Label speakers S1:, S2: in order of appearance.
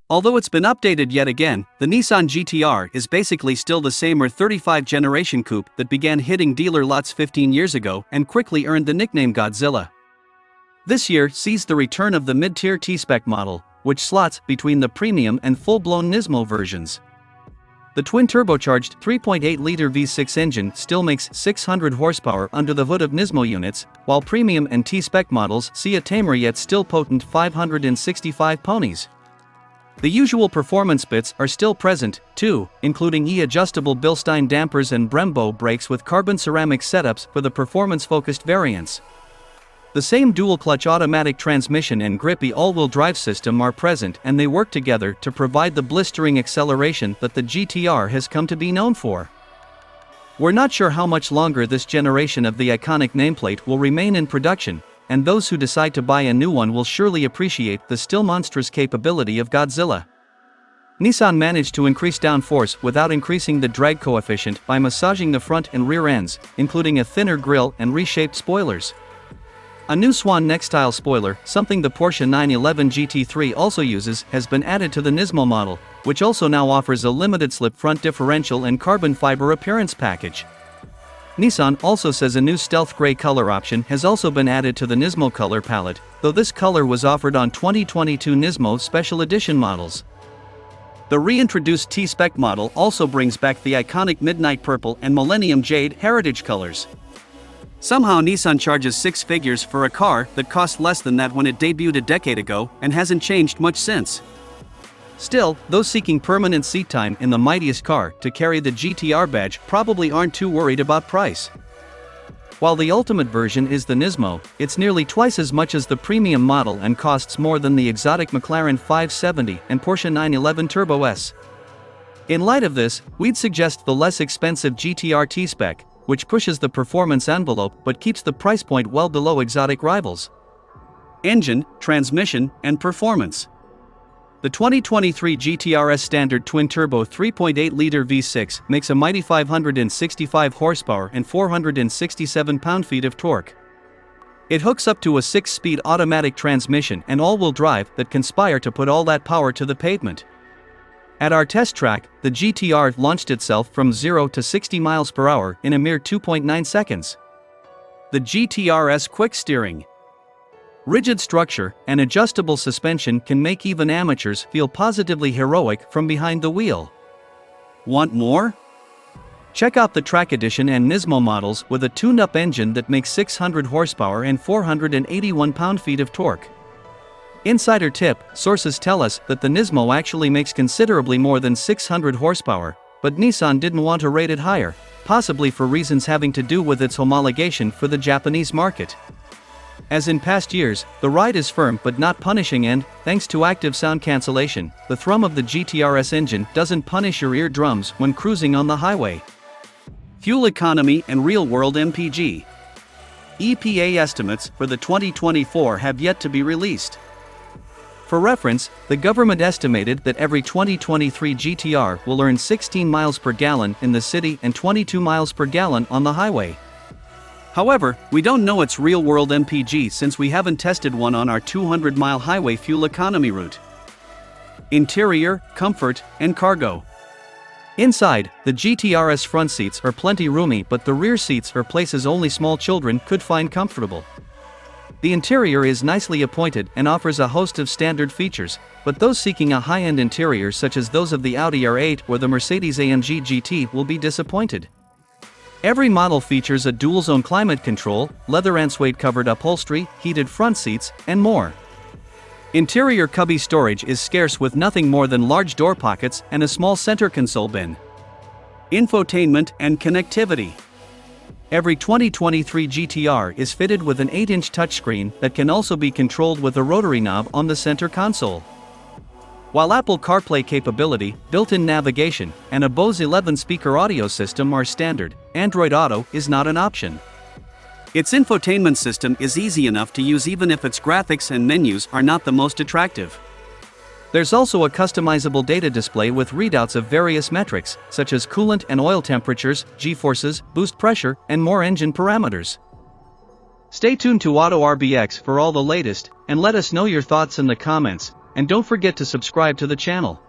S1: Although it's been updated yet again, the Nissan GT-R is basically still the same R35 generation coupe that began hitting dealer lots 15 years ago and quickly earned the nickname Godzilla. This year sees the return of the mid-tier T-Spec model, which slots between the premium and full-blown Nismo versions. The twin-turbocharged 3.8-liter V6 engine still makes 600 horsepower under the hood of Nismo units, while premium and T-Spec models see a tamer yet still potent 565 ponies. The usual performance bits are still present, too, including E-adjustable Bilstein dampers and Brembo brakes with carbon ceramic setups for the performance-focused variants. The same dual-clutch automatic transmission and grippy all-wheel drive system are present, and they work together to provide the blistering acceleration that the GT-R has come to be known for. We're not sure how much longer this generation of the iconic nameplate will remain in production, and those who decide to buy a new one will surely appreciate the still monstrous capability of Godzilla. Nissan managed to increase downforce without increasing the drag coefficient by massaging the front and rear ends, including a thinner grille and reshaped spoilers. A new Swan neck-style spoiler, something the Porsche 911 GT3 also uses, has been added to the Nismo model, which also now offers a limited-slip front differential and carbon fiber appearance package. Nissan also says a new stealth gray color option has also been added to the Nismo color palette, though this color was offered on 2022 Nismo Special Edition models. The reintroduced T-Spec model also brings back the iconic Midnight Purple and Millennium Jade heritage colors. Somehow Nissan charges six figures for a car that cost less than that when it debuted a decade ago and hasn't changed much since. Still, those seeking permanent seat time in the mightiest car to carry the GT-R badge probably aren't too worried about price. While the ultimate version is the Nismo, it's nearly twice as much as the premium model and costs more than the exotic McLaren 570 and Porsche 911 Turbo S. In light of this, we'd suggest the less expensive GT-R T-Spec, which pushes the performance envelope but keeps the price point well below exotic rivals. Engine, transmission, and performance. The 2023 GT-R's standard twin-turbo 3.8-liter V6 makes a mighty 565 horsepower and 467 pound-feet of torque. It hooks up to a 6-speed automatic transmission and all-wheel drive that conspire to put all that power to the pavement. At our test track, the GT-R launched itself from 0 to 60 miles per hour in a mere 2.9 seconds. The GT-R's quick steering, rigid structure, and adjustable suspension can make even amateurs feel positively heroic from behind the wheel. Want more? Check out the Track Edition and Nismo models with a tuned-up engine that makes 600 horsepower and 481 pound-feet of torque. Insider tip, sources tell us that the Nismo actually makes considerably more than 600 horsepower, but Nissan didn't want to rate it higher, possibly for reasons having to do with its homologation for the Japanese market. As in past years, the ride is firm but not punishing, and, thanks to active sound cancellation, the thrum of the GT-R's engine doesn't punish your eardrums when cruising on the highway. Fuel economy and real-world MPG. EPA estimates for the 2024 have yet to be released. For reference, the government estimated that every 2023 GT-R will earn 16 miles per gallon in the city and 22 miles per gallon on the highway. However, we don't know its real-world MPG since we haven't tested one on our 200-mile highway fuel economy route. Interior, comfort, and cargo. Inside, the GT-R's front seats are plenty roomy, but the rear seats are places only small children could find comfortable. The interior is nicely appointed and offers a host of standard features, but those seeking a high-end interior such as those of the Audi R8 or the Mercedes-AMG GT will be disappointed. Every model features a dual-zone climate control, leather and suede-covered upholstery, heated front seats, and more. Interior cubby storage is scarce with nothing more than large door pockets and a small center console bin. Infotainment and connectivity. Every 2023 GT-R is fitted with an 8-inch touchscreen that can also be controlled with a rotary knob on the center console. While Apple CarPlay capability, built-in navigation, and a Bose 11-speaker audio system are standard, Android Auto is not an option. Its infotainment system is easy enough to use even if its graphics and menus are not the most attractive. There's also a customizable data display with readouts of various metrics, such as coolant and oil temperatures, G-forces, boost pressure, and more engine parameters. Stay tuned to AutoRBX for all the latest, and let us know your thoughts in the comments. and don't forget to subscribe to the channel.